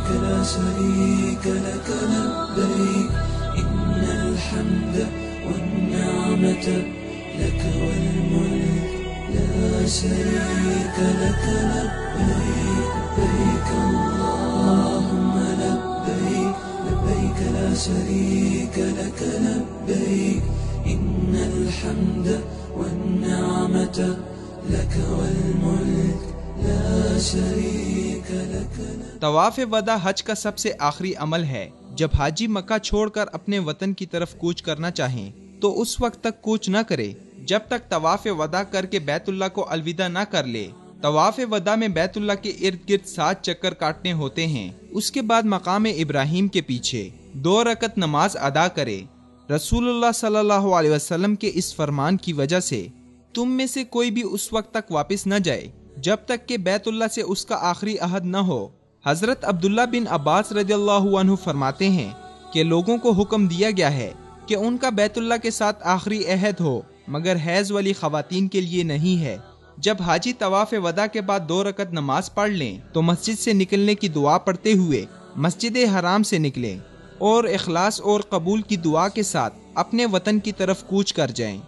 لا شريك لك لبيك إن الحمد والنعمة لك والملك لا شريك لك لبيك لبيك اللهم لبيك لبيك لا شريك لك لبيك إن الحمد والنعمة لك والملك لا शरीक लक। तवाफ वदा हज का सबसे आखिरी अमल है। जब हाजी मक्का छोड़कर अपने वतन की तरफ कूच करना चाहें तो उस वक्त तक कूच न करे जब तक तवाफ वदा करके बैतुल्लाह को अलविदा न कर ले। तवाफ वदा में बैतुल्लाह के इर्द गिर्द 7 चक्कर काटने होते हैं। उसके बाद मकाम इब्राहिम के पीछे 2 रकत नमाज अदा करे। रसूलुल्लाह सल्लल्लाहु अलैहि वसल्लम के इस फरमान की वजह से तुम में से कोई भी उस वक्त तक वापस न जाए जब तक कि बैतुल्लाह से उसका आखिरी अहद न हो। हजरत अब्दुल्ला बिन अब्बास रज़ियल्लाहु अन्हु फरमाते हैं कि लोगों को हुक्म दिया गया है कि उनका बैतुल्लाह के साथ आखिरी अहद हो, मगर हैज वाली खवातीन के लिए नहीं है। जब हाजी तवाफ वदा के बाद 2 रकत नमाज पढ़ लें तो मस्जिद से निकलने की दुआ पढ़ते हुए मस्जिद हराम से निकलें और इखलास और कबूल की दुआ के साथ अपने वतन की तरफ कूच कर जाएं।